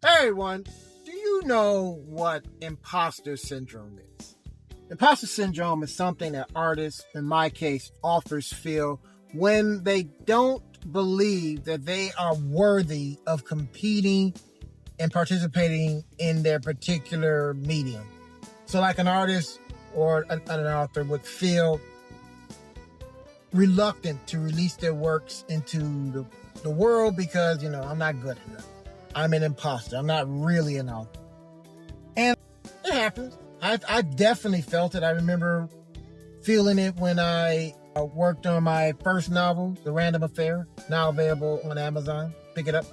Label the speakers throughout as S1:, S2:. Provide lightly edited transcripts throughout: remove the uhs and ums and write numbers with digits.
S1: Hey everyone, do you know what imposter syndrome is? Imposter syndrome is something that artists, in my case, authors feel when they don't believe that they are worthy of competing and participating in their particular medium. So like an artist or an author would feel reluctant to release their works into the world because, I'm not good enough. I'm an imposter. I'm not really an author. And it happens. I definitely felt it. I remember feeling it when I worked on my first novel, The Random Affair, now available on Amazon. Pick it up.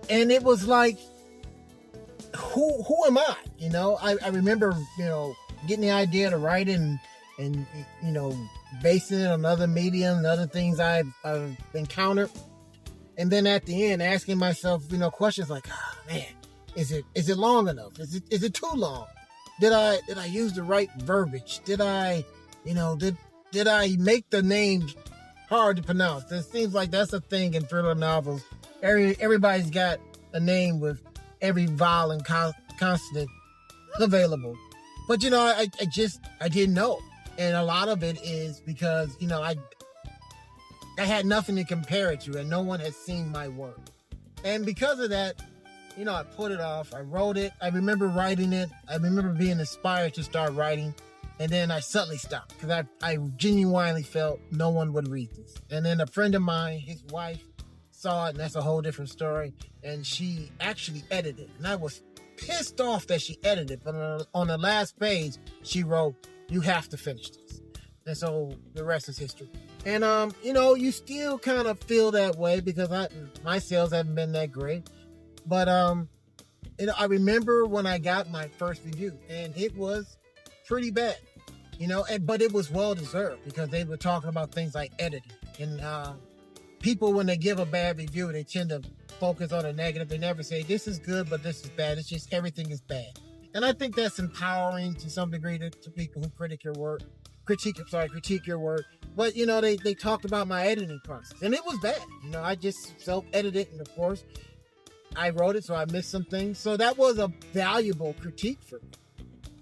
S1: And it was like, who am I? I remember, getting the idea to write it and basing it on other mediums and other things I've encountered. And then at the end, asking myself, questions like, oh, man, is it long enough? Is it too long? Did I use the right verbiage? Did I make the names hard to pronounce? It seems like that's a thing in thriller novels. Everybody's got a name with every vowel and consonant available. But I didn't know. And a lot of it is because, I had nothing to compare it to, and no one had seen my work. And because of that, I put it off. I wrote it. I remember writing it. I remember being inspired to start writing. And then I suddenly stopped because I genuinely felt no one would read this. And then a friend of mine, his wife, saw it, and that's a whole different story. And she actually edited it. And I was pissed off that she edited it. But on the last page, she wrote, "You have to finish this." And so the rest is history. And, you still kind of feel that way because my sales haven't been that great. But, I remember when I got my first review and it was pretty bad, but it was well-deserved because they were talking about things like editing. And people, when they give a bad review, they tend to focus on the negative. They never say, this is good, but this is bad. It's just everything is bad. And I think that's empowering to some degree to people who critique your work. But, they talked about my editing process. And it was bad. I just self-edited. And, of course, I wrote it, so I missed some things. So that was a valuable critique for me.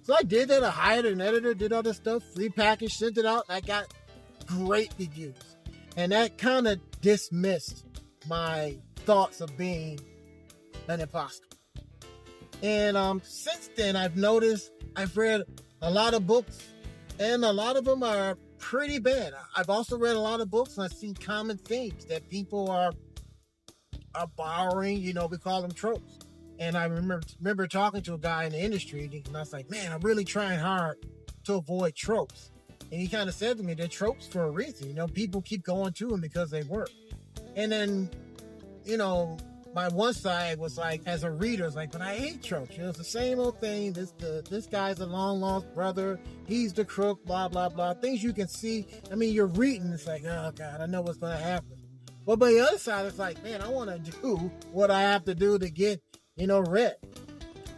S1: So I did that. I hired an editor, did all this stuff, repackaged, sent it out, and I got great reviews. And that kind of dismissed my thoughts of being an imposter. And since then, I've read a lot of books, and a lot of them are pretty bad. I've also read a lot of books, and I've seen common themes that people are borrowing. We call them tropes. And I remember talking to a guy in the industry, and I was like, man, I'm really trying hard to avoid tropes. And he kind of said to me, they're tropes for a reason. People keep going to them because they work. And then, my one side was like, as a reader, it's like, but I hate tropes. It's the same old thing. This guy's a long lost brother. He's the crook, blah, blah, blah. Things you can see. I mean, you're reading. It's like, oh, God, I know what's going to happen. But by the other side, it's like, man, I want to do what I have to do to get, read.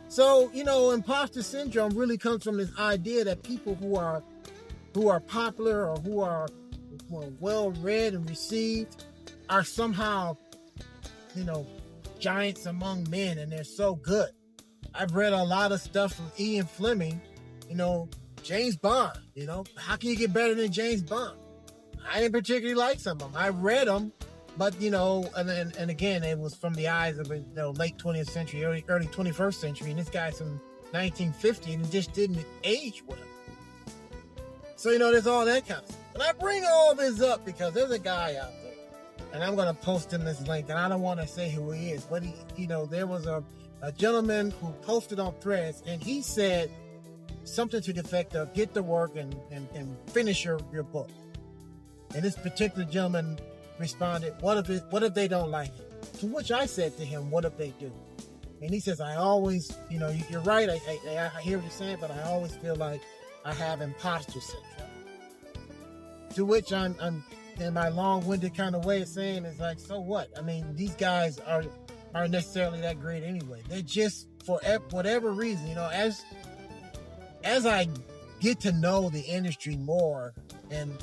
S1: So, imposter syndrome really comes from this idea that people who are popular or who are well read and received are somehow, giants among men, and they're so good. I've read a lot of stuff from Ian Fleming, James Bond, how can you get better than James Bond? I didn't particularly like some of them. I read them, but, and again, it was from the eyes of the late 20th century, early 21st century, and this guy's from 1950, and it just didn't age well. So, there's all that kind of stuff. But I bring all this up because there's a guy out there, and I'm going to post him this link, and I don't want to say who he is, but there was a gentleman who posted on Threads, and he said something to the effect of, get to work and finish your book. And this particular gentleman responded, what if they don't like it? To which I said to him, what if they do? And he says, I always, you're right, I hear what you're saying, but I always feel like I have imposter syndrome. To which I'm in my long-winded kind of way of saying, is like, so what? I mean, these guys aren't necessarily that great anyway. They're just, for whatever reason, as I get to know the industry more and,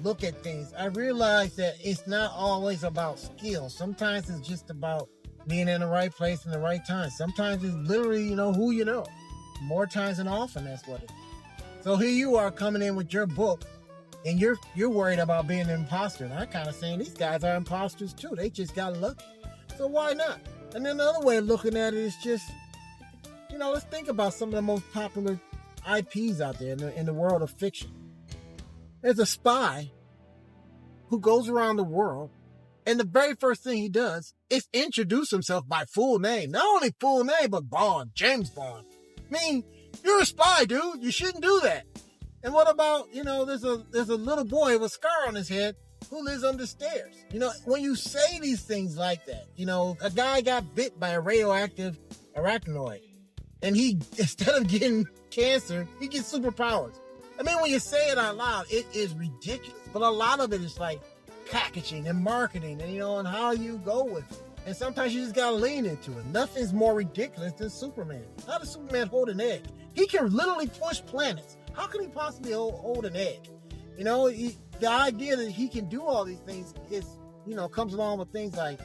S1: look at things, I realize that it's not always about skill. Sometimes it's just about being in the right place in the right time. Sometimes it's literally, who you know. More times than often, that's what it is. So here you are coming in with your book, and you're worried about being an imposter. And I'm kind of saying these guys are imposters too. They just got lucky. So why not? And then the other way of looking at it is just, let's think about some of the most popular IPs out there in the world of fiction. There's a spy who goes around the world, and the very first thing he does is introduce himself by full name. Not only full name, but Bond, James Bond. I mean, you're a spy, dude. You shouldn't do that. And what about, there's a little boy with a scar on his head who lives under stairs. When you say these things like that, a guy got bit by a radioactive arachnoid, and he, instead of getting cancer, he gets superpowers. I mean, when you say it out loud, it is ridiculous. But a lot of it is like packaging and marketing and, and how you go with it. And sometimes you just got to lean into it. Nothing's more ridiculous than Superman. How does Superman hold an egg? He can literally push planets. How can he possibly hold an egg? The idea that he can do all these things is, comes along with things like,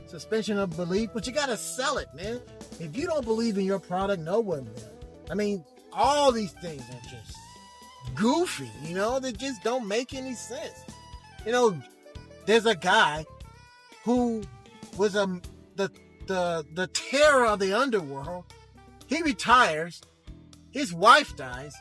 S1: suspension of belief. But you got to sell it, man. If you don't believe in your product, no one will. I mean, all these things are just goofy, they just don't make any sense. There's a guy who was the terror of the underworld. He retires, his wife dies,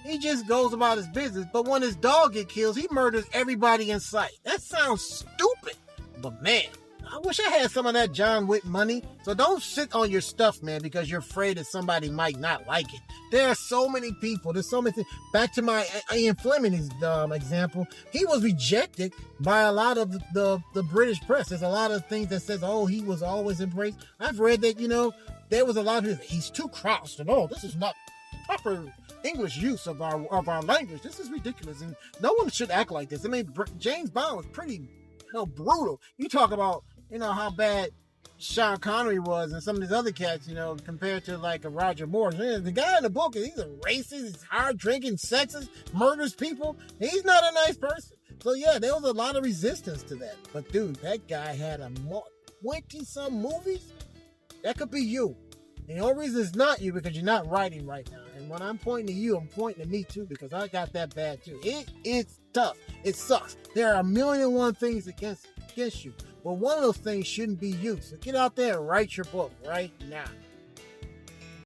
S1: he just goes about his business, but when his dog gets killed, he murders everybody in sight. That sounds stupid, but man, I wish I had some of that John Wick money. So don't sit on your stuff, man, because you're afraid that somebody might not like it. There are so many people. There's so many things. Back to my Ian Fleming's example. He was rejected by a lot of the British press. There's a lot of things that says, oh, he was always embraced. I've read that, there was a lot of, he's too crossed and this is not proper English use of our language. This is ridiculous. And no one should act like this. I mean, James Bond was pretty brutal. You talk about, how bad Sean Connery was and some of these other cats, compared to like a Roger Moore. The guy in the book, he's a racist, he's hard drinking, sexist, murders people. He's not a nice person. So yeah, there was a lot of resistance to that. But dude, that guy had 20-some movies. That could be you. And the only reason it's not you because you're not writing right now. And when I'm pointing to you, I'm pointing to me too, because I got that bad too. It's tough. It sucks. There are 1,000,001 things against you. But one of those things shouldn't be you. So get out there and write your book right now.